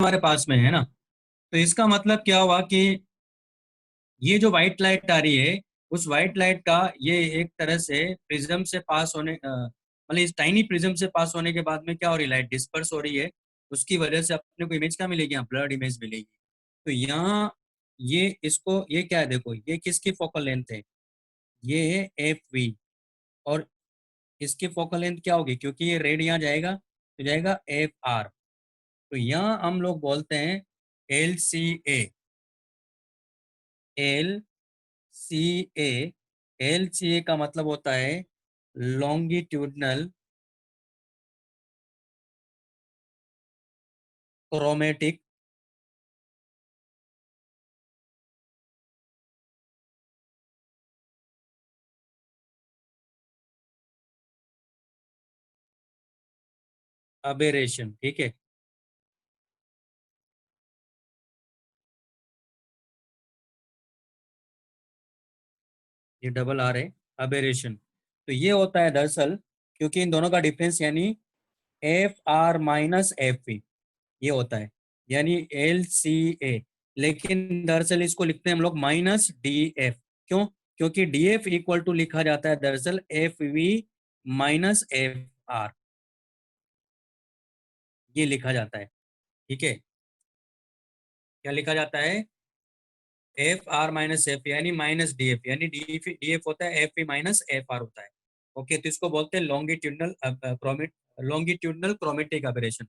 हमारे पास में है ना। तो इसका मतलब क्या हुआ कि ये जो व्हाइट लाइट आ रही है, उस व्हाइट लाइट का ये एक तरह से प्रिज्म से पास होने मतलब इस टाइनी प्रिज्म से पास होने के बाद में क्या हो रही है, लाइट डिस्पर्स हो रही है। उसकी वजह से अपने को इमेज क्या मिलेगी, यहाँ ब्लर्ड इमेज मिलेगी। तो यहाँ ये क्या है, देखो ये किसकी फोकल लेंथ है, ये है एफ वी। और इसकी फोकल लेंथ क्या होगी, क्योंकि ये रेड यहाँ जाएगा तो जाएगा एफ आर। तो यहाँ हम लोग बोलते हैं एल सी ए। एल सी ए। एल सी ए का मतलब होता है लॉन्गिट्यूडनल क्रोमेटिक अबेरेशन। ठीक है, ये डबल आर है, अबेरेशन। तो ये होता है दरअसल, क्योंकि इन दोनों का डिफरेंस यानी F R minus F V, ये होता है, यानी एल सी ए। लेकिन दरअसल इसको लिखते हैं हम लोग माइनस डी एफ। क्यों? क्योंकि डी एफ इक्वल टू लिखा जाता है दरअसल F V minus F R, ये लिखा जाता है। ठीक है, क्या लिखा जाता है, एफ आर माइनस एफ यानी माइनस डी एफ, यानी डी एफ होता है F P minus F are होता है। ओके, तो इसको बोलते हैं longitudinal chromate longitudinal chromatic aberration.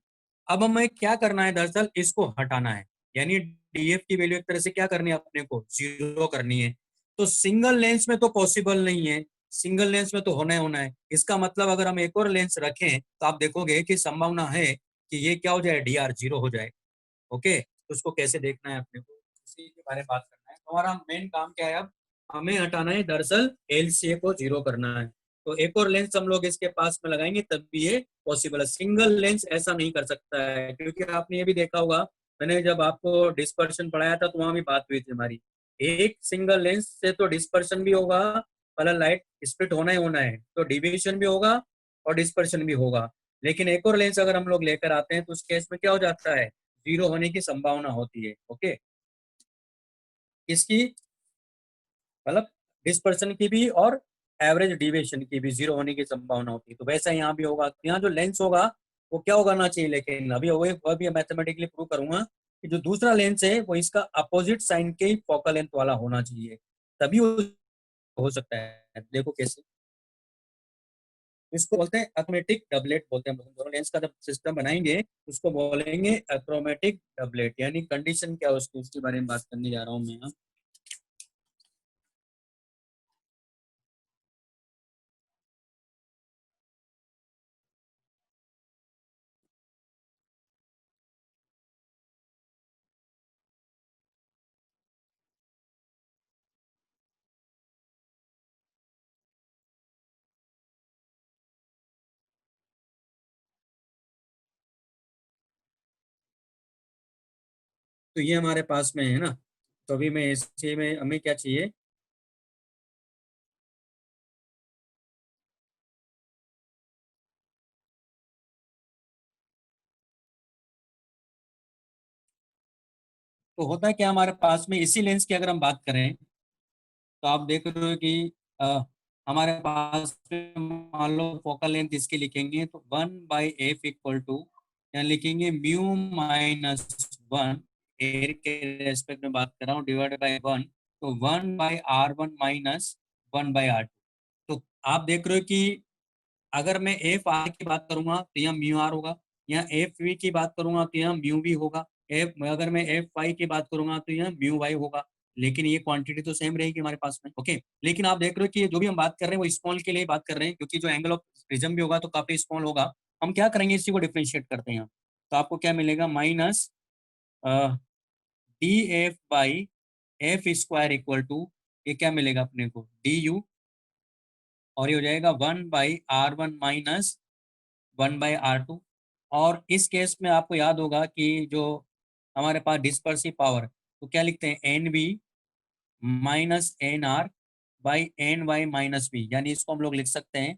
अब हमें क्या करना है, दरअसल इसको हटाना है, यानी डीएफ की वैल्यू एक तरह से क्या करनी है, अपने को जीरो करनी है। तो सिंगल लेंस में तो पॉसिबल नहीं है, सिंगल लेंस में तो होना ही होना है। इसका मतलब अगर हम एक और लेंस रखें तो आप देखोगे कि संभावना है कि ये क्या हो जाए, डी आर जीरो हो जाए। ओके, तो उसको कैसे देखना है अपने को, उसी के बारे में बात करना है। तो हमारा मेन काम क्या है, अब हमें हटाना है दरअसल एलसीए को जीरो करना है। तो एक और लेंस हम लोग इसके पास में लगाएंगे तब भी ये पॉसिबल है। सिंगल लेंस ऐसा नहीं कर सकता है, क्योंकि आपने ये भी देखा होगा, मैंने जब आपको डिस्पर्शन पढ़ाया था तो वहां भी बात हुई थी हमारी। एक सिंगल लेंस से तो डिस्पर्शन भी होगा, मतलब लाइट स्प्लिट होना ही होना है, तो डिविएशन भी होगा और डिस्पर्शन भी होगा। लेकिन एक और लेंस अगर हम लोग लेकर आते हैं तो उस केस में क्या हो जाता है, जीरो होने की संभावना होती है। ओके, इसकी मतलब डिस्पर्शन की भी और एवरेज डिविएशन की भी जीरो होने की संभावना होती है। तो वैसा यहाँ भी होगा, तो यहाँ जो लेंस होगा वो क्या होगा ना चाहिए, लेकिन अभी वो भी मैथमेटिकली प्रूव करूंगा कि जो दूसरा लेंस है वो इसका अपोजिट साइन के फोकल लेंथ वाला होना चाहिए, तभी वो हो सकता है। देखो कैसे, इसको बोलते हैं अक्रोमेटिक डबलेट बोलते हैं। हम दोनों लेंस का जब सिस्टम बनाएंगे उसको बोलेंगे अक्रोमेटिक डबलेट। यानी कंडीशन क्या है उसकी, उसके बारे में बात करने जा रहा हूँ मैं। तो ये हमारे पास में है ना। तो अभी मैं इसी में हमें क्या चाहिए, तो होता है क्या हमारे पास में, इसी लेंस की अगर हम बात करें तो आप देख रहे हो कि अ, हमारे पास में मान लो फोकल लेंथ इसकी लिखेंगे तो 1/f इक्वल टू, यहाँ लिखेंगे म्यू माइनस वन, एयर के रेस्पेक्ट में बात कर रहा हूँ, डिवाइड बाय वन। तो 1/r1 माइनस 1/r2। तो आप देख रहे हो कि अगर मैं एफ आर की बात करूंगा तो यहाँ म्यू आर होगा, यहाँ एफ वी की बात करूंगा तो यहाँ म्यू वी होगा, एफ अगर मैं एफ वाई की बात करूंगा तो यहाँ म्यू वाई होगा। लेकिन ये क्वांटिटी तो सेम रहेगी हमारे पास में। ओके, लेकिन आप देख रहे हो कि ये जो भी हम बात कर रहे हैं वो स्मॉल के लिए बात कर रहे हैं, क्योंकि जो एंगल ऑफ प्रिज्म भी होगा तो काफी स्मॉल होगा। हम क्या करेंगे, इसी को डिफ्रेंशिएट करते हैं यहाँ। तो आपको क्या मिलेगा, minus D F by F square equal to, ये क्या मिलेगा अपने को, डी यू। और ये हो जाएगा 1/r1 माइनस 1/r2। और इस केस में आपको याद होगा कि जो हमारे पास डिस्पर्सिव पावर, तो क्या लिखते हैं, N B minus N R by N Y minus B. यानी इसको हम लोग लिख सकते हैं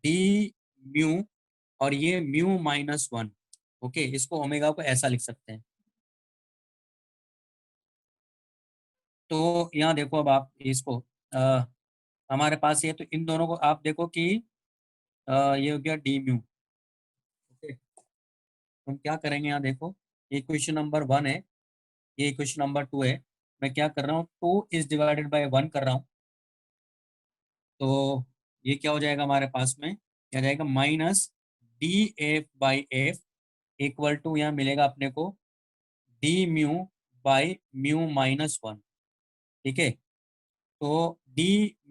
डी म्यू, और ये म्यू माइनस वन। ओके, इसको ओमेगा को ऐसा लिख सकते हैं। तो यहाँ देखो, अब आप इसको हमारे पास ये, तो इन दोनों को आप देखो कि ये हो गया डी म्यू। ओके, हम क्या करेंगे यहाँ देखो, ये क्वेश्चन नंबर 1 है, ये क्वेश्चन नंबर 2 है। मैं क्या कर रहा हूँ, 2 is divided by 1 कर रहा हूँ। तो ये क्या हो जाएगा हमारे पास में, क्या जाएगा, -df/f इक्वल टू, यहाँ मिलेगा अपने को d μ/μ-1। ठीक है, तो d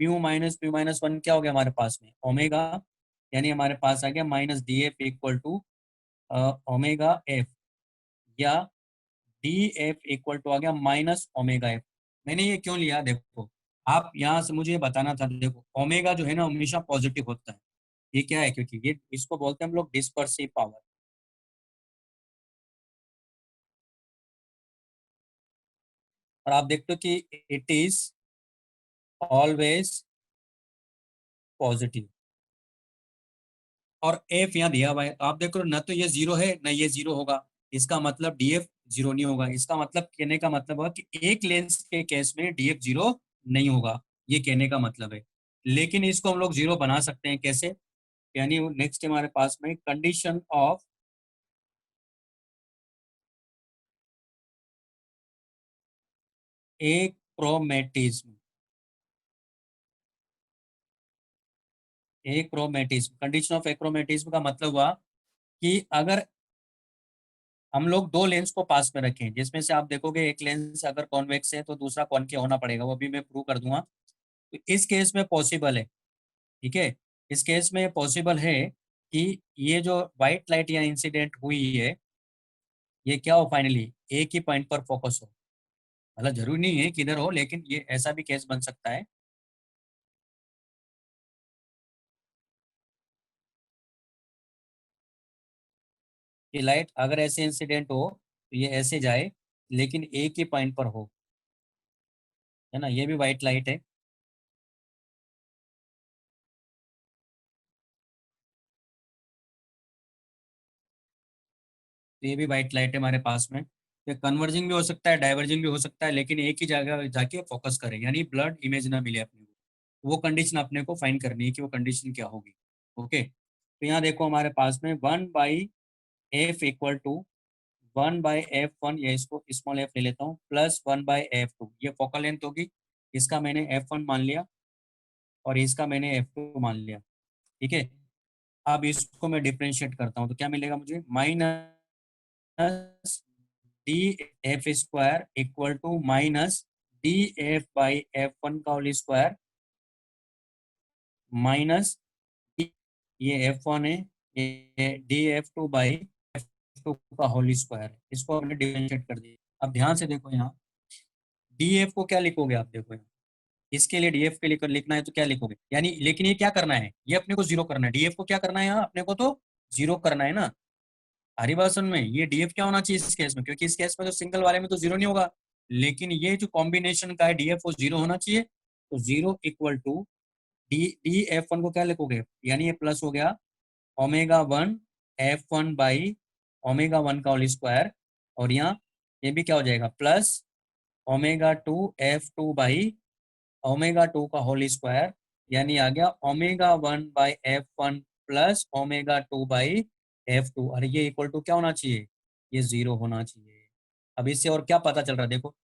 μ-μ-1 क्या हो गया हमारे पास में, ओमेगा, यानी हमारे पास आ गया -df equal to omega f, या df इक्वल टू आ गया -ओमेगा f। मैंने ये क्यों लिया, देखो आप यहाँ से मुझे ये बताना था, देखो ओमेगा जो है ना हमेशा पॉजिटिव होता है। ये क्या है, क्योंकि ये इसको बोलते हैं हम लोग डिस्पर्सिव पावर। और आप देखते हो कि इट इज ऑलवेज पॉजिटिव। और एफ यहाँ दिया हुआ है, आप देखो ना, तो ये जीरो है ना, ये जीरो होगा, इसका मतलब डीएफ जीरो नहीं होगा। इसका मतलब, कहने का मतलब होगा कि एक लेंस के केस में डीएफ जीरो नहीं होगा, ये कहने का मतलब है। लेकिन इसको हम लोग जीरो बना सकते हैं कैसे, यानी नेक्स्ट हमारे पास में condition of achromatism. Achromatism, condition of achromatism का मतलब हुआ कि अगर हम लोग दो लेंस को पास में रखें, जिसमें से आप देखोगे एक लेंस अगर कॉन्वेक्स है तो दूसरा कॉनकेव होना पड़ेगा, वो भी मैं प्रूव कर दूंगा। तो इस केस में पॉसिबल है, ठीक है, इस केस में पॉसिबल है कि ये जो व्हाइट लाइट या इंसिडेंट हुई है, ये क्या हो, फाइनली एक ही पॉइंट पर फोकस हो। मतलब जरूरी नहीं है किधर हो, लेकिन ये ऐसा भी केस बन सकता है कि लाइट अगर ऐसे इंसिडेंट हो तो ये ऐसे जाए, लेकिन एक ही पॉइंट पर हो, है ना, ये भी व्हाइट लाइट है। तो ये भी व्हाइट लाइट है हमारे पास में। ये कन्वर्जिंग भी हो सकता है, डाइवर्जिंग भी हो सकता है, लेकिन एक ही जगह जाके फोकस करे, यानी ब्लड इमेज ना मिले अपने को। वो कंडीशन अपने को फाइंड करनी है कि वो कंडीशन क्या होगी। ओके, तो यहाँ देखो हमारे पास में 1/f इक्वल टू 1/f1, या इसको स्मॉल एफ ले लेता हूँ, प्लस 1/f2, ये फोकल लेंथ होगी। इसका मैंने F1 मान लिया और इसका मैंने F2 मान लिया। ठीक है, अब इसको मैं डिफ्रेंशिएट करता हूँ तो क्या मिलेगा मुझे, -df² इक्वल टू -df/f1 का होल स्क्वायर, माइनस ये F1 है, ये df2/f2 का होल स्क्वायर है। इसको हमने डिफरेंशिएट कर दिया। अब ध्यान से देखो यहाँ, df को क्या लिखोगे आप, देखो यहाँ, इसके लिए डीएफ के लिए लिखना है तो क्या लिखोगे, यानी लेकिन ये क्या करना है, ये अपने को जीरो करना है, डीएफ को क्या करना है यहाँ अपने को, तो जीरो करना है ना। हरी बात सुन में, ये डीएफ क्या होना चाहिए इस केस में, क्योंकि इस केस में तो सिंगल वाले में तो जीरो नहीं होगा, लेकिन ये जो कॉम्बिनेशन का है डीएफ वो जीरो होना चाहिए। तो zero equal to D F one को क्या लिखोगे, यानी ये प्लस हो गया Ω1 F1/Ω1 का होल स्क्वायर, और यहाँ ये भी क्या हो जाएगा, प्लस Ω2 F2/Ω2 का होल स्क्वायर, यानी आ गया Ω1/F1 प्लस Ω2/F2। और ये इक्वल टू क्या होना चाहिए, ये जीरो होना चाहिए। अब इससे और क्या पता चल रहा है, देखो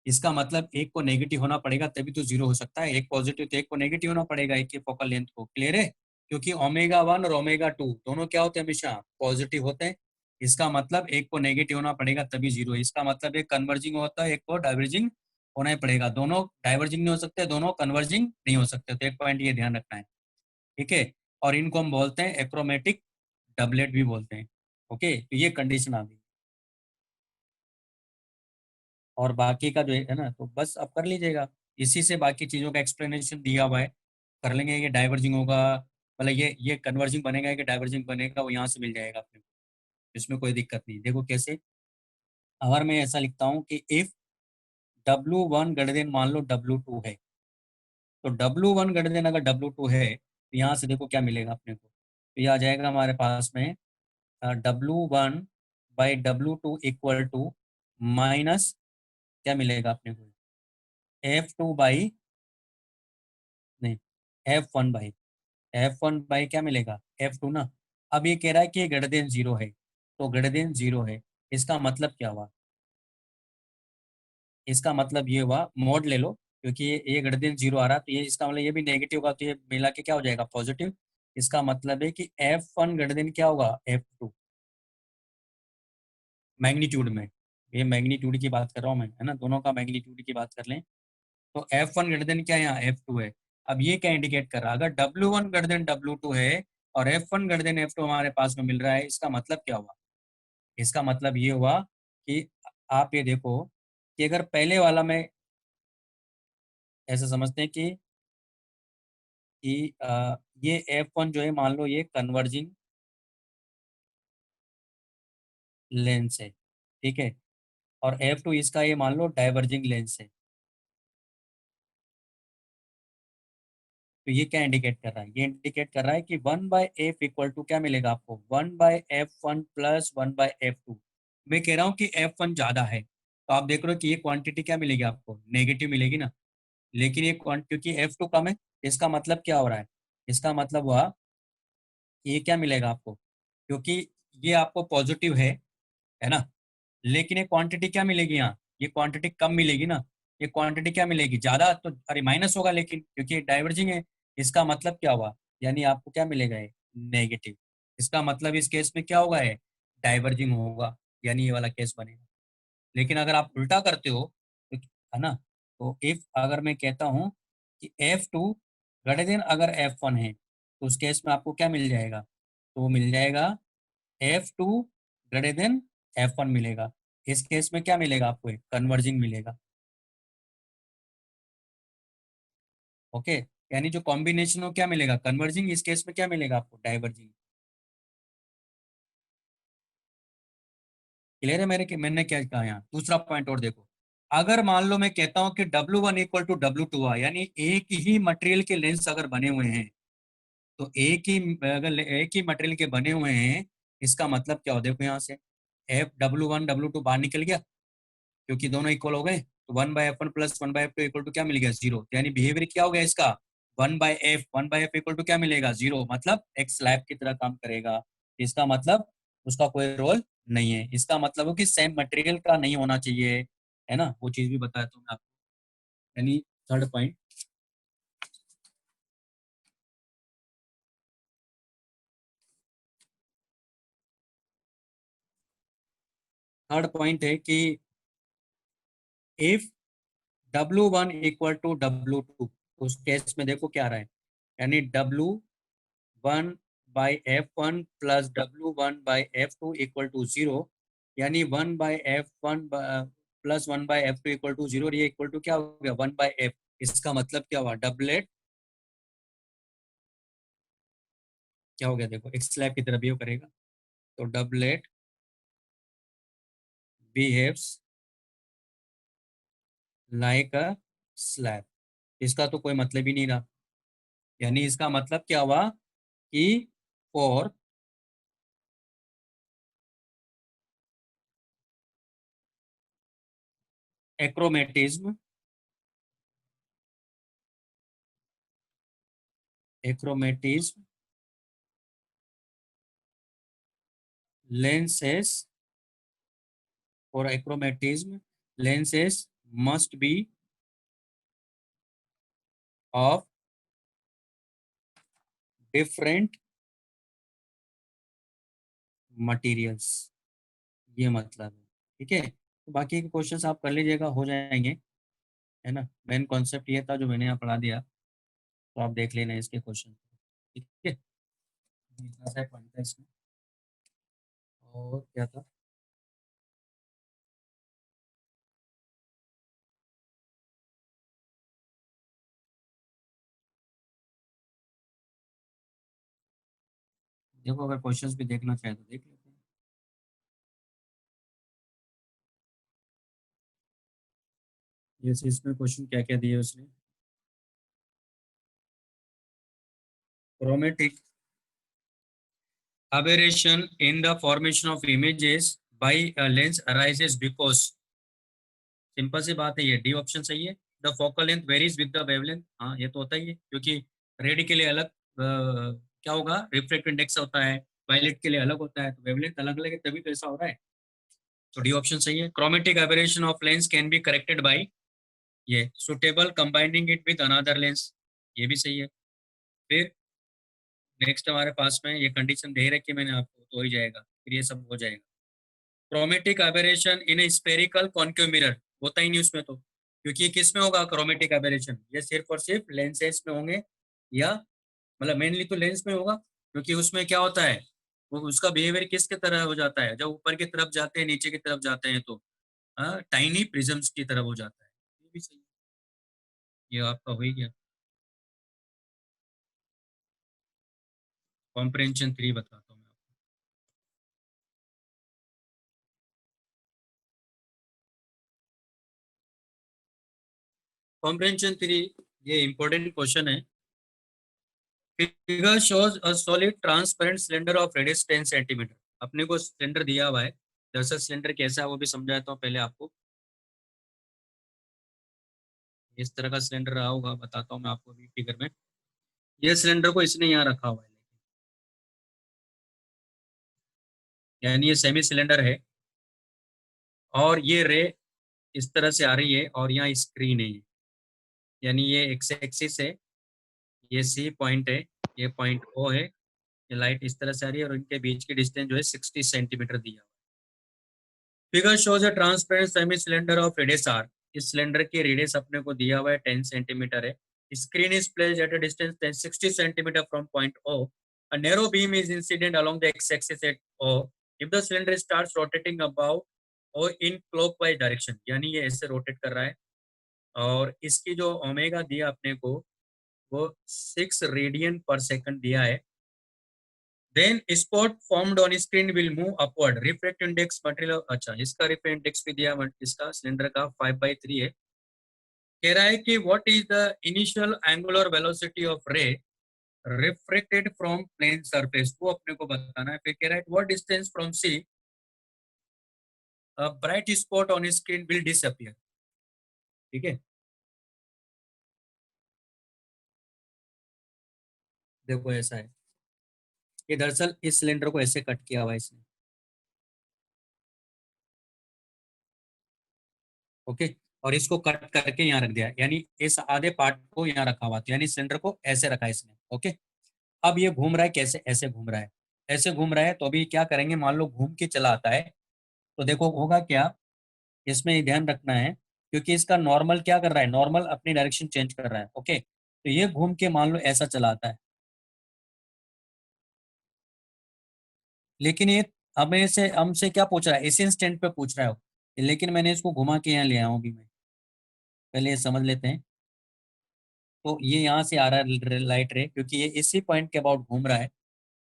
इसका मतलब एक को नेगेटिव होना पड़ेगा तभी तो जीरो हो सकता है, एक पॉजिटिव तो एक को नेगेटिव होना पड़ेगा, एक की फोकल लेंथ को। क्लियर है, क्योंकि Ω1 और Ω2 दोनों क्या होते हैं, हमेशा पॉजिटिव होते हैं। इसका मतलब एक को नेगेटिव होना पड़ेगा तभी जीरो है। इसका मतलब एक कन्वर्जिंग होता है, एक को डाइवर्जिंग होना ही पड़ेगा। दोनों डाइवर्जिंग नहीं हो सकते, दोनों कन्वर्जिंग नहीं हो सकते, तो एक पॉइंट ये ध्यान रखना है। ठीक है, और इनको हम बोलते हैं एक्रोमेटिक डबलेट भी बोलते हैं। ओके, तो ये कंडीशन आ गई। और बाकी का जो है ना, तो बस अब कर लीजिएगा, इसी से बाकी चीज़ों का एक्सप्लेनेशन दिया हुआ है, कर लेंगे। ये डाइवर्जिंग होगा, मतलब ये कन्वर्जिंग बनेगा कि डाइवर्जिंग बनेगा, वो यहाँ से मिल जाएगा अपने को, इसमें कोई दिक्कत नहीं। देखो कैसे, अगर मैं ऐसा लिखता हूँ कि इफ W1 ग्रेटर देन, मान लो W2 है, तो W1 ग्रेटर देन अगर W2 है, तो यहाँ से देखो क्या मिलेगा अपने को, तो ये आ जाएगा हमारे पास में W1/W2 इक्वल टू माइनस, क्या मिलेगा अपने को, F2 बाई, नहीं, F1 बाई क्या मिलेगा, F2 ना। अब ये कह रहा है कि ये ग्रेटर देन जीरो है, तो ग्रेटर देन जीरो है, इसका मतलब क्या हुआ, इसका मतलब ये हुआ, मोड ले लो, क्योंकि ये ग्रेटर देन जीरो आ रहा है, तो ये इसका मतलब ये भी नेगेटिव होगा, तो ये मिला के क्या हो जाएगा, पॉजिटिव। इसका मतलब है कि F1 ग्रेटर देन क्या होगा, F2, मैग्नीट्यूड में। ये मैग्नीट्यूड की बात कर रहा हूँ मैं, है ना, दोनों का मैग्नीट्यूड की बात कर लें, तो F1 ग्रेटर देन क्या है, यहाँ F2 है। अब ये क्या इंडिकेट कर रहा है, अगर W1 ग्रेटर देन W2 है और F1 ग्रेटर देन F2 हमारे पास में मिल रहा है, इसका मतलब क्या हुआ, इसका मतलब ये हुआ कि आप ये देखो कि अगर पहले वाला में ऐसा समझते हैं कि ये F1 जो है, मान लो ये कन्वर्जिंग लेंस है, ठीक है, और F2 इसका ये मान लो डाइवर्जिंग लेंस है, तो ये क्या इंडिकेट कर रहा है, ये इंडिकेट कर रहा है कि 1/f इक्वल टू क्या मिलेगा आपको, 1/f1 प्लस 1/f2। मैं कह रहा हूँ कि F1 ज्यादा है, तो आप देख रहे हो कि ये क्वांटिटी क्या मिलेगी आपको, नेगेटिव मिलेगी ना। लेकिन ये क्योंकि F2 कम है, इसका मतलब क्या हो रहा है, इसका मतलब हुआ कि ये क्या मिलेगा आपको, क्योंकि ये आपको पॉजिटिव है ना, लेकिन ये क्वांटिटी क्या मिलेगी यहाँ, ये क्वांटिटी कम मिलेगी ना, ये क्वांटिटी क्या मिलेगी ज्यादा, तो अरे माइनस होगा, लेकिन क्योंकि डाइवर्जिंग है, इसका मतलब क्या हुआ, यानी आपको क्या मिलेगा, ये नेगेटिव। इसका मतलब इस केस में क्या होगा, ये डाइवर्जिंग होगा, यानी ये वाला केस बनेगा। लेकिन अगर आप उल्टा करते हो है ना, तो इफ अगर मैं कहता हूँ कि F2 ग्रेटर देन अगर F1 है, तो उस केस में आपको क्या मिल जाएगा, तो वो मिल जाएगा F2 ग्रेटर देन F1 मिलेगा। इस केस में क्या मिलेगा आपको, एक कन्वर्जिंग मिलेगा। ओके, यानी जो कॉम्बिनेशन हो क्या मिलेगा, कन्वर्जिंग, इस केस में क्या मिलेगा आपको, डाइवर्जिंग। क्लियर है मेरे, मैंने क्या कहा यहाँ, दूसरा पॉइंट और देखो, अगर मान लो मैं कहता हूँ कि W1 इक्वल टू W2 है, यानी एक ही मटेरियल के लेंस अगर बने हुए हैं, तो एक ही, अगर एक ही मटेरियल के बने हुए हैं, इसका मतलब क्या हो, देखो यहाँ से W1 W2 बाहर निकल गया, क्योंकि दोनों इक्वल हो गए, तो 1/f1 plus 1/f2 equal to क्या मिल गया, जीरो। यानी बिहेवियर क्या हो गया इसका, 1/f इक्वल टू क्या मिलेगा, जीरो, मतलब एक स्लैब की तरह काम करेगा। इसका मतलब उसका कोई रोल नहीं है, इसका मतलब हो कि सेम मटेरियल का नहीं होना चाहिए, है ना, वो चीज भी बताया तो मैं आपको। यानी थर्ड पॉइंट, थर्ड पॉइंट है कि if W1 equal to W2, उस केस में देखो क्या रहा है, यानी W1/f1 plus W1/f2 equal to zero, यानी 1/f1 plus 1/f2 equal to zero, ये इक्वल टू क्या हो गया, 1/f। इसका मतलब क्या हुआ, डबलेट क्या हो गया, देखो एक स्लैब की तरह बिहेव करेगा, तो डबलेट बिहेव्स लाइक अ स्लैब। इसका तो कोई मतलब ही नहीं रहा, यानी इसका मतलब क्या हुआ कि for achromatism, achromatism lenses, for achromatism lenses must be of different materials, ये मतलब है, ठीक है। तो बाकी के क्वेश्चंस आप कर लीजिएगा, हो जाएंगे, है ना, मेन कॉन्सेप्ट ये था जो मैंने यहाँ पढ़ा दिया, तो आप देख लेना इसके क्वेश्चन, ठीक है। इतना सा पॉइंट था इसमें, और क्या था, देखो अगर क्वेश्चंस भी देखना चाहे तो देख लेते हैं। जैसे इसमें क्वेश्चन क्या क्या दिए उसने, chromatic aberration in the formation of images by a lens arises because, simple सी बात है, ये डी ऑप्शन सही है, the focal length varies with the wavelength, हाँ ये तो होता ही है, क्योंकि रेड के लिए अलग क्या होगा, रिफ्रैक्टिव इंडेक्स होता है, वायलेट के लिए अलग होता है, तो वेवलेंथ अलग अलग है, तभी तो ऐसा हो रहा है। तो डी ऑप्शन सही है। Chromatic aberration of lens can be corrected by, ये suitable combining it with another lens, ये भी सही है। फिर नेक्स्ट हमारे पास में ये कंडीशन दे रखी है मैंने आपको, तो ही जाएगा, फिर ये सब हो जाएगा। क्रोमेटिक एबरेशन इन ए स्फेरिकल कॉन्केव मिरर, होता ही नहीं उसमें तो, क्योंकि ये किस में होगा क्रोमेटिक एबरेशन, ये सिर्फ और सिर्फ लेंसेज में होंगे, या मतलब मेनली तो लेंस में होगा, क्योंकि उसमें क्या होता है, वो उसका बिहेवियर किसके तरह हो जाता है, जब ऊपर की तरफ जाते हैं नीचे की तरफ जाते हैं तो टाइनी प्रिज्म्स की तरफ हो जाता है। ये भी सही है। ये आपका हो ही गया। कॉम्प्रेंशन 3 बताता हूँ मैं आपको। कॉम्प्रेंशन 3, ये इंपॉर्टेंट क्वेश्चन है। Figure shows a solid transparent cylinder of radius 10 centimetre, अपने को सिलेंडर दिया हुआ है, दरअसल सिलेंडर कैसा है वो भी समझाता हूँ पहले आपको। इस तरह का सिलेंडर रहा होगा, बताता हूँ मैं आपको अभी फिगर में। ये सिलेंडर को इसने यहाँ रखा हुआ है, यानी ये सेमी सिलेंडर है, और ये रे इस तरह से आ रही है, और यहाँ स्क्रीन है, यानी ये एक्स एक्सिस है, ये सी पॉइंट है, ये पॉइंट ओ है, ये लाइट इस तरह से आ रही है, और इनके बीच की डिस्टेंस जो है 60 सेंटीमीटर दिया हुआ है। Figure shows a transparent semi cylinder of radius R, इस सिलेंडर की रेडियस अपने को दिया हुआ है 10 सेंटीमीटर है। Screen is placed at a distance 60 centimetre from point O, a narrow beam is incident along the x-axis at O. If the cylinder starts rotating above O in clockwise direction, यानी ये ऐसे rotate कर रहा है, और इसकी जो omega दिया अपने को वो 6 रेडियन पर सेकंड दिया है। Then spot formed on screen will move upward, refractive index material, अच्छा इसका रिफ्रैक्टिव इंडेक्स भी दिया, इसका सिलेंडर का 5/3 है। कह रहा है कि what is the initial angular velocity of ray refracted from plane surface, वो अपने को बताना है। फिर कह रहा है what distance from C bright spot on screen will disappear, ठीक है। देखो ऐसा है, ये दरअसल इस सिलेंडर को ऐसे कट किया हुआ है इसने, ओके, और इसको कट करके यहाँ रख दिया, यानी इस आधे पार्ट को यहाँ रखा हुआ था, यानी सिलेंडर को ऐसे रखा है इसने, ओके। अब ये घूम रहा है कैसे, ऐसे घूम रहा है, ऐसे घूम रहा है, तो अभी क्या करेंगे, मान लो घूम के चला आता है, तो देखो होगा क्या, इसमें ये ध्यान रखना है, क्योंकि इसका नॉर्मल क्या कर रहा है, नॉर्मल अपनी डायरेक्शन चेंज कर रहा है, ओके, तो ये घूम के मान लो ऐसा चला आता है, लेकिन ये हमें से हमसे क्या पूछ रहा है, इसी इंस्टेंट पे पूछ रहा है वो, लेकिन मैंने इसको घुमा के यहाँ ले आया हूँ अभी मैं, पहले ये समझ लेते हैं। तो ये यहाँ से आ रहा है लाइट रे, क्योंकि ये इसी पॉइंट के अबाउट घूम रहा है,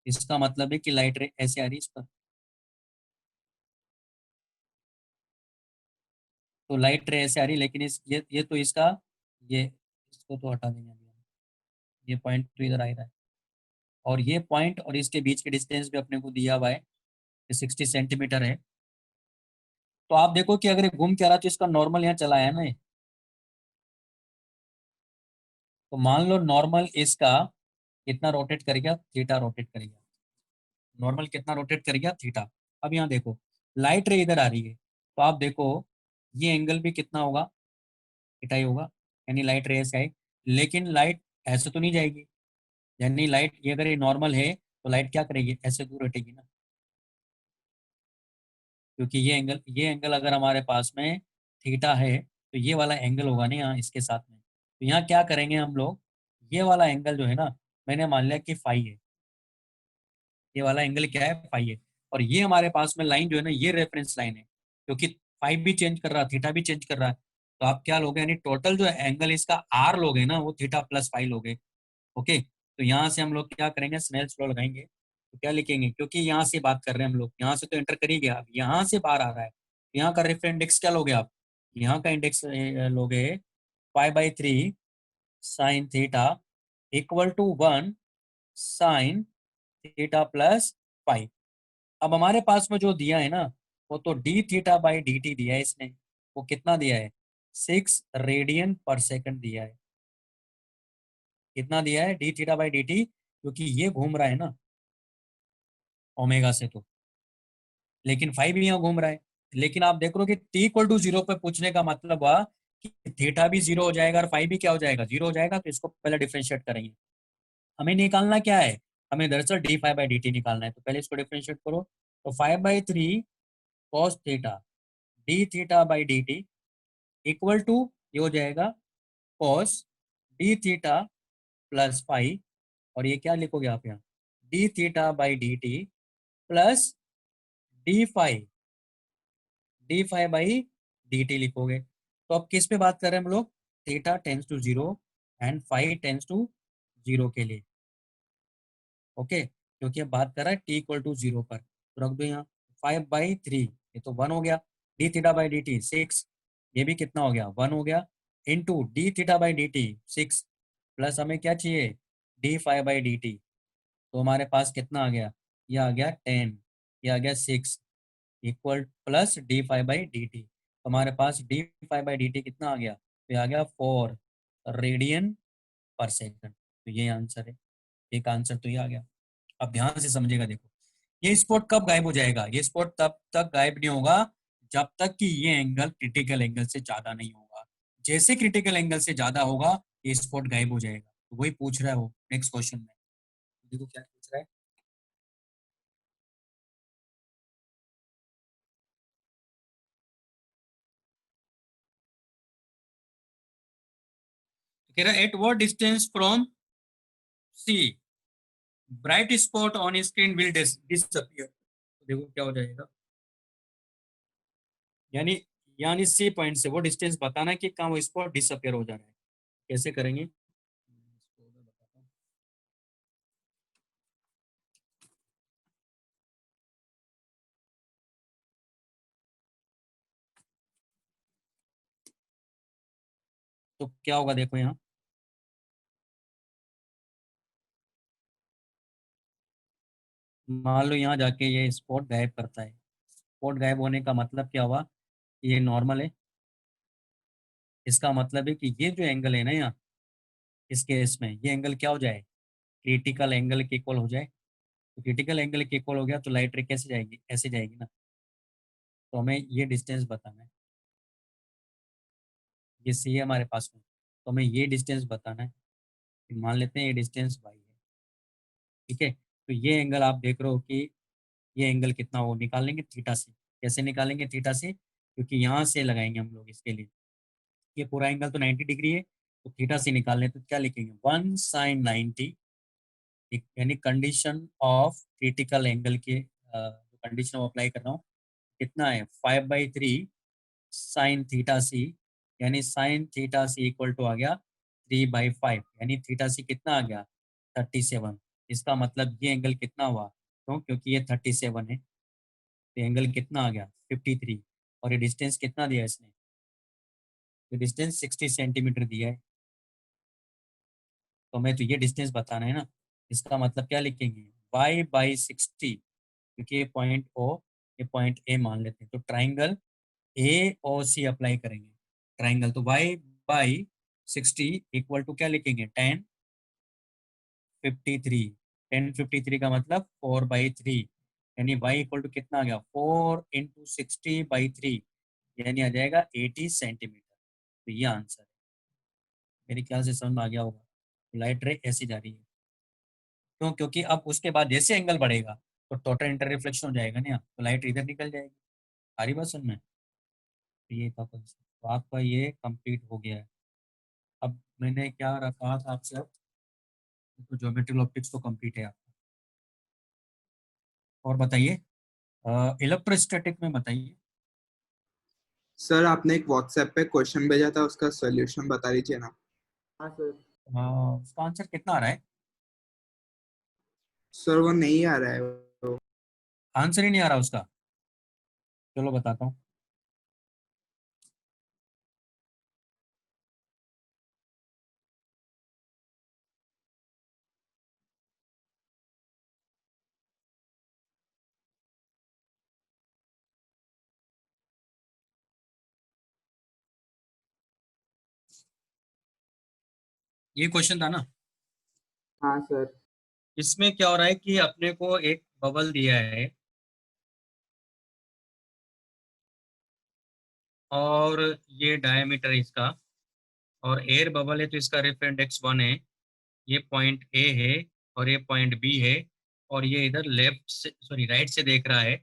इसका मतलब है कि लाइट रे ऐसे आ रही है इस पर, तो लाइट रे ऐसे आ रही है, लेकिन इस ये तो इसका, ये इसको तो हटा देंगे अभी हम। ये पॉइंट तो इधर आ ही रहा है, और ये पॉइंट और इसके बीच के डिस्टेंस भी अपने को दिया हुआ है, 60 सेंटीमीटर है। तो आप देखो कि अगर ये घूम के आ रहा है, तो इसका नॉर्मल यहाँ चला है ना ये। तो मान लो नॉर्मल इसका कितना रोटेट करेगा, थीटा रोटेट करेगा, नॉर्मल कितना रोटेट करेगा, थीटा। अब यहाँ देखो लाइट रे इधर आ रही है, तो आप देखो ये एंगल भी कितना होगा, थीटा ही होगा, यानी लाइट रे ऐसे आई, लेकिन लाइट ऐसे तो नहीं जाएगी, यानी लाइट ये अगर ये नॉर्मल है, तो लाइट क्या करेगी, ऐसे दूर हटेगी ना, क्योंकि ये एंगल अगर हमारे पास में थीटा है, तो ये वाला एंगल होगा ना यहाँ इसके साथ में, तो यहाँ क्या करेंगे हम लोग, ये वाला एंगल जो है ना, मैंने मान लिया कि फाई है, ये वाला एंगल क्या है, फाई है, और ये हमारे पास में लाइन जो है ना, ये रेफरेंस लाइन है, क्योंकि फाई भी चेंज कर रहा है, थीटा भी चेंज कर रहा है, तो आप क्या लोगे, यानी टोटल जो एंगल इसका आर लोगे ना, वो थीटा प्लस फाई लोगे, ओके। तो यहाँ से हम लोग क्या करेंगे, स्नेल्स लॉ लगाएंगे, तो क्या लिखेंगे, क्योंकि यहाँ से बात कर रहे हैं हम लोग, यहाँ से तो एंटर कर ही गया, अब यहाँ से बाहर आ रहा है, यहाँ का रेफरेंस इंडेक्स क्या लोगे आप, यहाँ का इंडेक्स लोगे 5/3 sine theta equal to 1 sine theta plus five. अब हमारे पास में जो दिया है ना, वो तो D theta by D T दिया है इसने, वो कितना दिया है, 6 रेडियन पर सेकंड दिया है। कितना दिया है? D theta by D T, क्योंकि ये घूम रहा है ना ओमेगा से, तो लेकिन 5 यहाँ घूम रहा है। लेकिन आप देख रहे हो कि टी इक्वल टू जीरो पे पूछने का मतलब हुआ कि थीटा भी जीरो हो जाएगा और 5 भी क्या हो जाएगा? जीरो हो जाएगा। तो इसको पहले डिफरेंशिएट करेंगे। हमें निकालना क्या है? हमें दरअसल D five by D T निकालना है। तो पहले इसको डिफरेंशिएट करो। तो 5/3 cos theta D theta by D T equal to, ये हो जाएगा कॉस डी थीटा प्लस 5। और ये क्या लिखोगे आप यहाँ? D theta by D T plus D five by D T लिखोगे। तो अब किस पे बात कर रहे हैं हम लोग? Theta tends to zero and five tends to zero के लिए। ओके, क्योंकि अब बात कर रहा है टी इक्वल टू जीरो पर, तो रख दो यहाँ 5/3। ये तो 1 हो गया। D theta by D T 6, ये भी कितना हो गया? 1 हो गया। Into D theta by D T 6, plus हमें क्या चाहिए? D five by D T. तो हमारे पास कितना आ गया? ये आ गया 10, ये आ गया 6, equal plus D five by D T. तो हमारे पास D five by D T कितना आ गया? तो ये आ गया 4 रेडियन पर सेकंड। तो ये आंसर है। एक आंसर तो ये आ गया। अब ध्यान से समझेगा, देखो ये स्पॉट कब गायब हो जाएगा? ये स्पॉट तब तक गायब नहीं होगा जब तक कि ये एंगल क्रिटिकल एंगल से ज्यादा नहीं होगा। जैसे क्रिटिकल एंगल से ज्यादा होगा, ये स्पॉट गायब हो जाएगा। तो वही पूछ रहा है वो नेक्स्ट क्वेश्चन में। देखो क्या पूछ रहा है। तो कह रहा है at what distance from C bright spot on screen will disappear. तो देखो क्या हो जाएगा। यानी यानी सी पॉइंट से वो डिस्टेंस बताना है कि कहाँ वो स्पॉट डिसअपियर हो जा रहा है। कैसे करेंगे? इसको मैं बताता हूँ। तो क्या होगा देखो यहाँ। मान लो यहाँ जाके ये स्पॉट गायब करता है। स्पॉट गायब होने का मतलब क्या हुआ? ये नॉर्मल है। इसका मतलब है कि ये जो एंगल है ना यहाँ, इस केस में ये एंगल क्या हो जाए? क्रिटिकल एंगल के इक्वल हो जाए। तो क्रिटिकल एंगल के इक्वल हो गया तो लाइट रे कैसे जाएगी? ऐसे जाएगी ना। तो हमें ये डिस्टेंस बताना है। ये सी है हमारे पास में, तो हमें ये डिस्टेंस बताना है। मान लेते हैं ये डिस्टेंस वाई है। ठीक है, तो ये एंगल आप देख रहे हो कि ये एंगल कितना वो निकाल लेंगे थीटा से। कैसे निकालेंगे थीटा से? क्योंकि यहाँ से लगाएंगे हम लोग इसके लिए। ये पूरा एंगल तो 90 डिग्री है, तो थीटा से निकालने तो क्या लिखेंगे? 1 sin 90। यानी कंडीशन ऑफ क्रिटिकल एंगल के जो कंडीशन अप्लाई कर रहा हूँ, कितना है? 5/3 sin थीटा सी। यानी sin theta C equal to आ गया 3/5। यानी थीटा सी कितना आ गया? 37। इसका मतलब ये एंगल कितना हुआ? क्योंकि ये 37 है, तो एंगल कितना आ गया? 53। और ये डिस्टेंस कितना दिया इसने? ये डिस्टेंस 60 सेंटीमीटर दिया है। तो हमें तो ये डिस्टेंस बताना है ना। इसका मतलब क्या लिखेंगे? y/60, क्योंकि ये पॉइंट ओ, ये पॉइंट ए मान लेते हैं। तो triangle A O C apply करेंगे। ट्राइंगल तो y/60 इक्वल टू क्या लिखेंगे? 1053। 1053 का मतलब 4/3। यानी y इक्वल टू कितना आ गया? 4 × 60/3, यानी आ जाएगा 80 सेंटीमीटर। तो ये आंसर है। मेरे ख्याल से समझ में आ गया होगा। लाइट रे ऐसी जा रही है। क्यों? क्योंकि अब उसके बाद जैसे एंगल बढ़ेगा तो टोटल इंटर रिफ्लेक्शन हो जाएगा ना, तो लाइट इधर निकल जाएगी। सारी बात सुन में। तो ये था concept। तो आपका ये कंप्लीट हो गया है। अब मैंने क्या रखा था आपसे? अब तो ज्योमेट्रिकल ऑप्टिक्स तो कंप्लीट है आपका। और बताइए इलेक्ट्रोस्टैटिक में बताइए। सर आपने एक व्हाट्सएप पे क्वेश्चन भेजा था, उसका सॉल्यूशन बता दीजिए ना। हाँ सर। उसका आंसर कितना आ रहा है? सर वो नहीं आ रहा है वो। आंसर ही नहीं आ रहा उसका। चलो बताता हूँ। ये क्वेश्चन था ना। हाँ सर। इसमें क्या हो रहा है कि अपने को एक बबल दिया है और ये डायमीटर इसका, और एयर बबल है तो इसका रेफरेंस इंडेक्स 1 है। ये पॉइंट ए है और ये पॉइंट बी है, और ये इधर लेफ्ट से, सॉरी राइट से देख रहा है।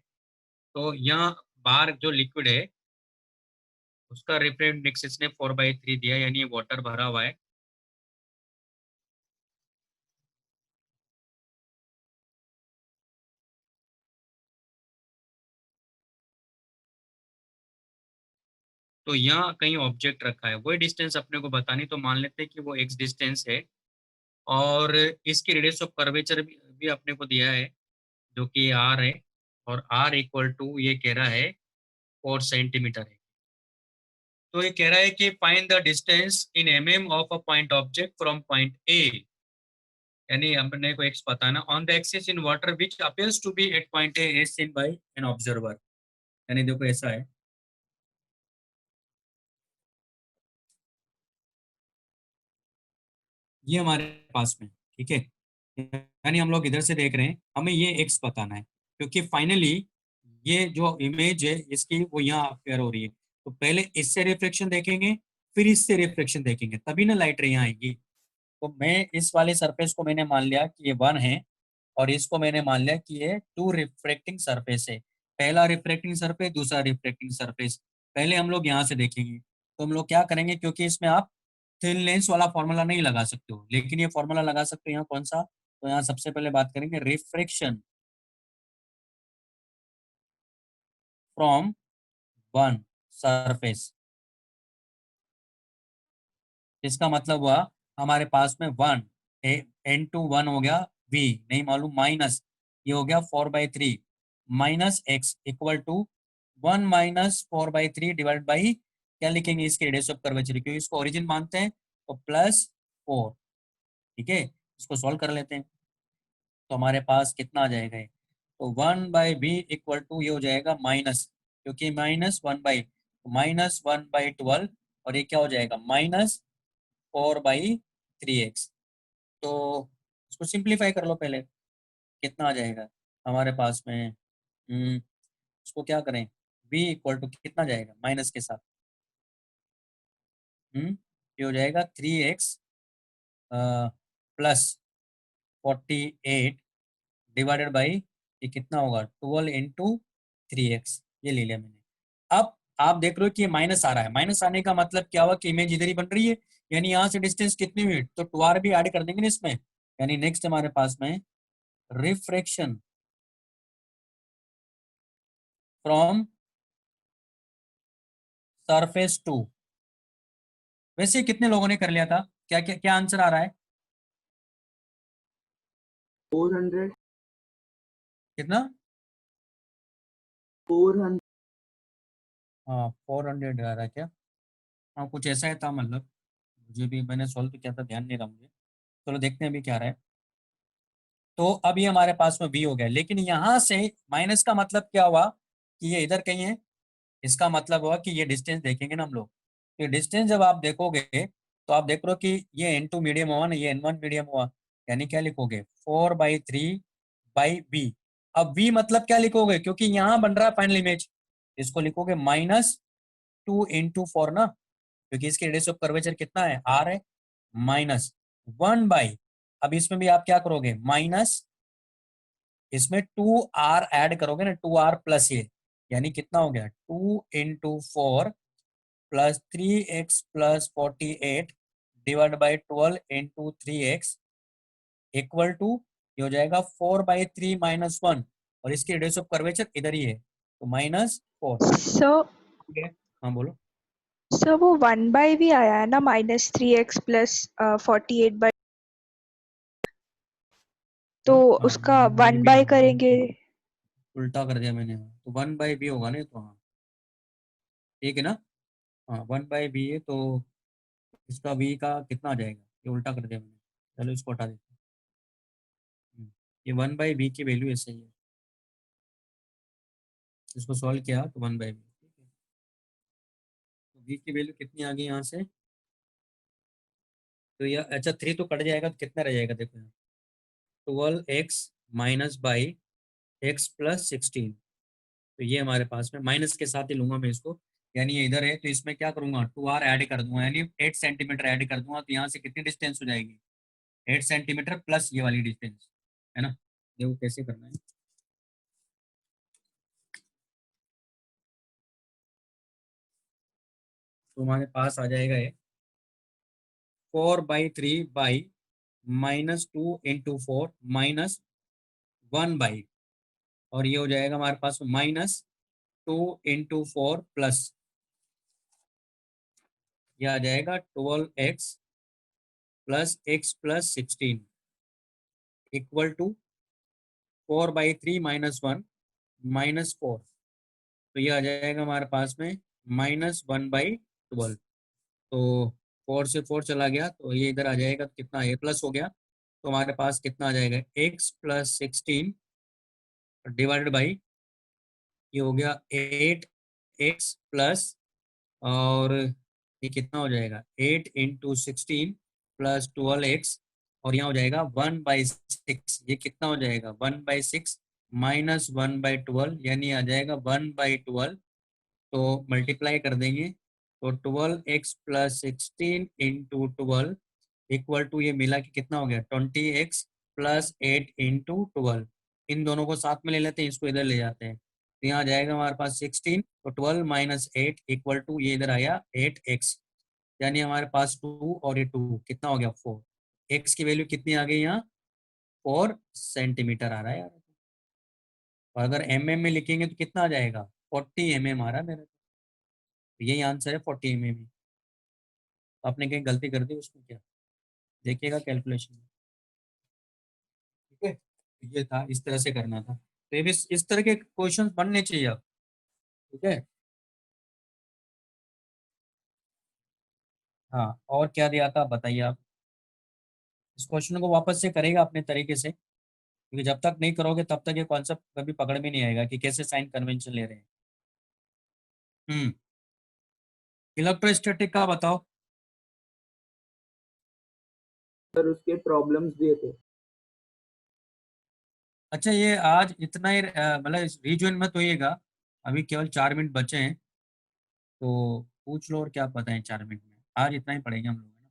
तो यहाँ बाहर जो लिक्विड है उसका रेफरेंस इंडेक्स इसने 4/3 दिया, यानी ये वाटर भरा हुआ है। तो यहाँ कहीं ऑब्जेक्ट रखा है, वही डिस्टेंस अपने को बतानी, तो मान लेते हैं कि वो एक्स डिस्टेंस है। और इसकी रेडियस ऑफ कर्वेचर भी अपने को दिया है, जो कि आर है। और आर इक्वल टू ये कह रहा है 4 सेंटीमीटर है। तो ये कह रहा है कि find the distance in mm of a point object from point A, यानी अपने को एक्स पता है ना, on the axis in water which appears to be at point A as seen by an observer. यानी देखो ऐसा है, ये हमारे पास में, ठीक है। यानी हम लोग इधर से देख रहे हैं, हमें ये एक्स बताना है, क्योंकि फाइनली ये जो इमेज है इसकी वो यहाँ अपेयर हो रही है। तो पहले इससे रिफ्लेक्शन देखेंगे, फिर इससे रिफ्लेक्शन देखेंगे, तभी ना लाइट यहाँ आएगी। तो मैं इस वाले सरफेस को मैंने मान लिया कि ये 1 है, और इसको मैंने मान लिया कि ये 2 रिफ्रेक्टिंग सरफेस है। पहला रिफ्रेक्टिंग सरफेस, दूसरा रिफ्रेक्टिंग सरफेस। पहले हम लोग यहाँ से देखेंगे। तो हम लोग क्या करेंगे, क्योंकि इसमें आप थिन लेंस वाला फॉर्मूला नहीं लगा सकते हो, लेकिन ये फॉर्मूला लगा सकते हो। यहाँ कौन सा, तो यहाँ सबसे पहले बात करेंगे रिफ्रेक्शन फ्रॉम वन सरफेस। इसका मतलब हुआ हमारे पास में 1, n2 1 हो गया, v नहीं मालूम, माइनस ये हो गया 4/3 minus X equal to 1 - 4/3 divide by, क्या लिखेंगे इसके रेडियस ऑफ कर्वेचर, क्योंकि इसको ओरिजिन मानते हैं, तो +4। ठीक है, इसको सॉल्व कर लेते हैं। तो हमारे पास कितना आ जाएगा ये, तो 1/b इक्वल टू ये हो जाएगा माइनस, क्योंकि -1/12, और ये क्या हो जाएगा -4/3x। तो इसको सिंप्लीफाई कर लो पहले, कितना आ जाएगा हमारे पास में। इसको क्या करें, b इक्वल टू कितना जाएगा माइनस के साथ, ये हो जाएगा 3x +48 डिवाइडेड बाई, ये कितना होगा 12 × 3x, ये ले लिया मैंने। अब आप देख रहे हो कि ये माइनस आ रहा है, माइनस आने का मतलब क्या हुआ कि इमेज इधर ही बन रही है, यानी यहाँ से डिस्टेंस कितनी हुई, तो 2r भी ऐड कर देंगे ना इसमें। यानी नेक्स्ट हमारे पास में रिफ्रैक्शन फ्रॉम सरफेस टू। वैसे कितने लोगों ने कर लिया था, क्या क्या क्या आंसर आ रहा है, 400। कितना, 400। हाँ 400 आ रहा है क्या। हाँ कुछ ऐसा ही था, मतलब मुझे भी, मैंने सॉल्व किया था, ध्यान नहीं रहा मुझे। चलो देखते हैं अभी क्या आ रहा है। तो अभी हमारे पास में v हो गया, लेकिन यहाँ से माइनस का मतलब क्या हुआ कि ये इधर कहीं है। इसका मतलब हुआ कि ये डिस्टेंस देखेंगे ना हम लोग, ये डिस्टेंस जब आप देखोगे तो आप देख रहे हो कि ये n2 मीडियम हुआ ना, ये n1 मीडियम हुआ, यानी क्या लिखोगे 4/3/b। अब v मतलब क्या लिखोगे, क्योंकि यहाँ बन रहा है फाइनल इमेज, इसको लिखोगे -2 × 4 ना, क्योंकि इसके रेडियस ऑफ कर्वेचर कितना है r है, -1/, अब इसमें भी आप क्या करोगे माइनस, इसमें 2r ऐड करोगे ना, 2r प्लस ये, यानी कितना हो गया 2 × 4 +3x +48 divide by 12 × 3x equal to, ये हो जाएगा 4/3 - 1, और इसकी रेडियस ऑफ कर्वेचर इधर ही है, तो -4। सो हाँ बोलो। सो वो 1/, भी आया है ना, -3x +48/, तो हाँ उसका 1/b 1/, करेंगे। उल्टा कर दिया मैंने, तो 1/b होगा ना, तो हाँ ठीक है ना। हाँ 1/b है, तो इसका v का कितना आ जाएगा, ये उल्टा कर दिया मैंने, चलो इसको हटा देते हैं। ये 1/b की वैल्यू ऐसे ही है, इसको सॉल्व किया तो 1/b, ठीक है। तो v की वैल्यू कितनी आ गई यहाँ से, तो ये अच्छा 3 तो कट जाएगा तो कितना रह जाएगा देखो यहाँ 12x minus by x plus 16। तो ये हमारे पास में माइनस के साथ ही लूंगा मैं इसको, यानी ये इधर है तो इसमें क्या करूंगा 2r ऐड कर दूंगा, यानी 8 सेंटीमीटर ऐड कर दूंगा, तो यहाँ से कितनी डिस्टेंस हो जाएगी 8 सेंटीमीटर प्लस ये वाली डिस्टेंस, है ना। देखो कैसे करना है। तो हमारे पास आ जाएगा ये 4/3 -2 × 4 -1 और ये हो जाएगा हमारे पास -2 × 4 प्लस ये आ जाएगा 12x plus x plus 16 equal to 4/3 -1 -4। तो ये आ जाएगा हमारे पास में -1/12। तो 4 से 4 चला गया तो ये इधर आ जाएगा, तो कितना ये प्लस हो गया, तो हमारे पास कितना आ जाएगा x प्लस 16 डिवाइडेड बाई ये हो गया 8x प्लस और ये कितना हो जाएगा 8 × 16 प्लस 12x और यहाँ हो जाएगा 1/6। ये कितना हो जाएगा 1/6 -1/12 यानी आ जाएगा 1/12। तो मल्टीप्लाई कर देंगे तो 12x प्लस 16 × 12 इक्वल टू ये मिला कि कितना हो गया 20x प्लस 8 × 12। इन दोनों को साथ में ले लेते हैं, इसको इधर ले जाते हैं, तो यहाँ आ जाएगा हमारे पास 16 तो 12 माइनस 8 इक्वल टू ये इधर आया 8x, यानी हमारे पास 2 और ये 2 कितना हो गया 4। x की वैल्यू कितनी आ गई यहाँ 4 सेंटीमीटर आ रहा है यार। और अगर में लिखेंगे तो कितना आ जाएगा 40 आ रहा है मेरा, तो यही आंसर है 40 में। आपने कहीं गलती कर दी उसमें क्या, देखिएगा कैलकुलेशन में। ठीक है, तो ये था, इस तरह से करना था, तो ये भी इस तरह के क्वेश्चन बनने चाहिए अब। ठीक है, हाँ और क्या दिया था बताइए आप। इस क्वेश्चन को वापस से करेगा अपने तरीके से, क्योंकि जब तक नहीं करोगे तब तक ये कॉन्सेप्ट कभी पकड़ में नहीं आएगा कि कैसे साइन कन्वेंशन ले रहे हैं। इलेक्ट्रोस्टैटिक का बताओ। सर उसके प्रॉब्लम्स दिए थे। अच्छा ये आज इतना ही मतलब रीजन मत होइएगा, अभी केवल 4 मिनट बचे हैं, तो पूछ लो और क्या पता है 4 मिनट में, आज इतना ही पढ़ेंगे हम लोग, है ना।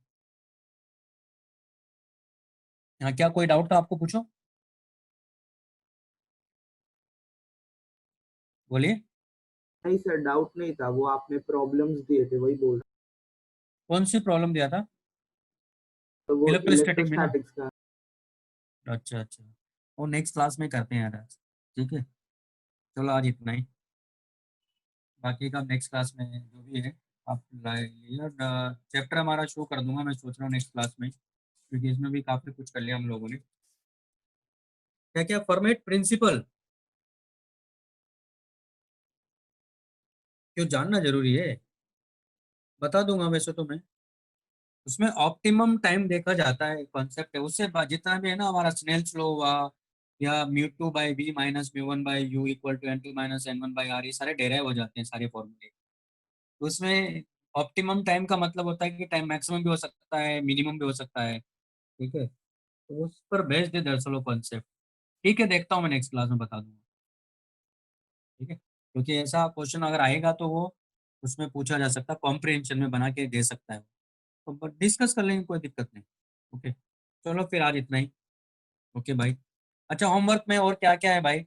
हाँ क्या कोई डाउट था आपको, पूछो बोलिए। नहीं सर डाउट नहीं था, वो आपने प्रॉब्लम्स दिए थे वही बोल रहा कौन सी प्रॉब्लम दिया था था। तो वो इलेक्ट्रोस्टैटिक में ना। इलेक्ट्रोस्टैटिक्स का। अच्छा अच्छा, वो नेक्स्ट क्लास में करते हैं यार आज। ठीक है, चलो आज इतना ही, बाकी का नेक्स्ट क्लास में जो भी है आप चैप्टर हमारा शो कर दूंगा, मैं सोच रहा हूँ नेक्स्ट क्लास में, क्योंकि इसमें भी काफी कुछ कर लिया हम लोगों ने। क्या क्या फॉर्मेट प्रिंसिपल क्यों जानना जरूरी है, बता दूंगा वैसे तो मैं। उसमें ऑप्टिमम टाइम देखा जाता है, कॉन्सेप्ट है उससे जितना भी है ना हमारा स्नेल्स लॉ हुआ या μ2/b minus μ1/u equal to n2 minus n1/r, ये सारे डेराइव हो जाते हैं सारे फॉर्मूले। तो उसमें ऑप्टिमम टाइम का मतलब होता है कि टाइम मैक्सिमम भी हो सकता है मिनिमम भी हो सकता है। ठीक है, तो उस पर बेस्ड है दरअसल वो कॉन्सेप्ट। ठीक है, देखता हूँ मैं नेक्स्ट क्लास में बता दूंगा। ठीक है, क्योंकि ऐसा क्वेश्चन अगर आएगा तो वो उसमें पूछा जा सकता है, कॉम्प्रिहेंशन में बना के दे सकता है, तो डिस्कस कर लेंगे, कोई दिक्कत नहीं। ओके, चलो फिर आज इतना ही। ओके भाई। अच्छा होमवर्क में और क्या क्या है भाई,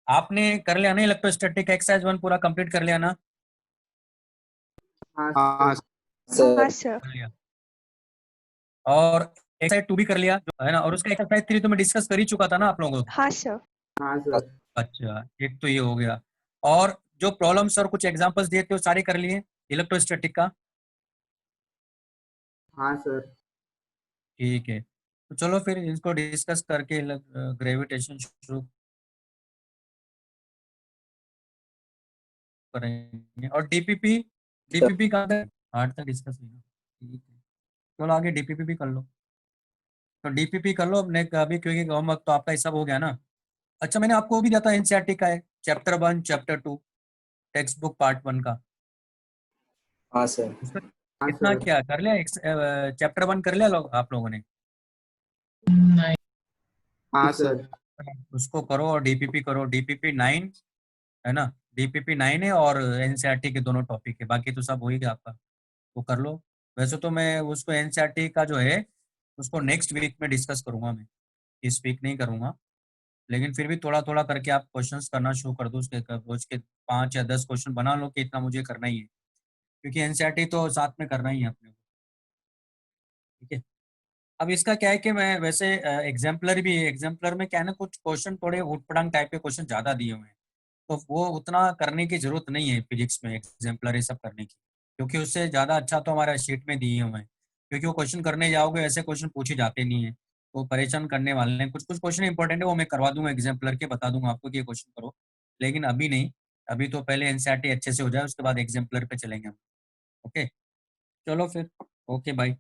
आपने कर लिया ना इलेक्ट्रोस्टैटिक एक्सरसाइज 1 पूरा कंप्लीट कर लिया ना। हाँ हाँ सर। सर। कर लिया, और एक्सरसाइज 2 भी कर लिया जो है ना, और उसका एक्सरसाइज 3 तो मैं डिस्कस कर ही चुका था ना आप लोगों को। हाँ सर। हाँ सर। अच्छा एक तो ये हो गया, और जो प्रॉब्लम्स और कुछ एग्जांपल्स दिए थे वो सारे कर लिए इलेक्ट्रोस्टैटिक का। हाँ सर। ठीक है, तो चलो फिर इसको डिस्कस करके ग्रेविटेशन शुरू करेंगे, और डीपीपी डीपीपी का 8 तक डिस्कस होगा। ठीक है, चलो आगे डीपीपी भी कर लो, तो डीपीपी कर लो अपने अभी, क्योंकि होमवर्क तो आपका ये सब हो गया ना। अच्छा मैंने आपको वो भी दिया था एनसीईआरटी का है, chapter 1 chapter 2 text book part 1 का, हाँ सर। उसका हाँ इतना सर। क्या कर लिया, चैप्टर 1 कर लिया आप लोगों ने? हाँ सर। उसको करो और डीपीपी करो, डीपीपी 9 है ना, डीपीपी 9 है और एनसीईआरटी के दोनों टॉपिक है, बाकी तो सब हो ही गया आपका, वो कर लो। वैसे तो मैं उसको एनसीईआरटी का जो है उसको नेक्स्ट वीक में डिस्कस करूंगा, मैं इस वीक नहीं करूंगा, लेकिन फिर भी थोड़ा थोड़ा करके आप क्वेश्चंस करना शुरू कर दो, उसके रोज के 5 या 10 क्वेश्चन बना लो कि इतना मुझे करना ही है, क्योंकि एनसीईआरटी तो साथ में करना ही है अपने को, ठीक है। अब इसका क्या है कि मैं वैसे एग्जाम्पलर भी है, एग्जाम्पलर में क्या है ना, कुछ क्वेश्चन थोड़े उटपटांग टाइप के क्वेश्चन ज्यादा दिए हुए हैं, तो वो उतना करने की जरूरत नहीं है फिजिक्स में एग्जाम्पलर ये सब करने की, क्योंकि उससे ज़्यादा अच्छा तो हमारा शीट में दिए हुए हैं, क्योंकि वो क्वेश्चन करने जाओगे ऐसे क्वेश्चन पूछे जाते नहीं है, वो परेशान करने वाले हैं। कुछ कुछ क्वेश्चन इंपॉर्टेंट है वो मैं करवा दूंगा एग्जाम्पलर के, बता दूंगा आपको कि ये क्वेश्चन करो, लेकिन अभी नहीं, अभी तो पहले एनसीईआरटी अच्छे से हो जाए उसके बाद एग्जाम्पलर पे चलेंगे हम। ओके, चलो फिर, ओके बाय।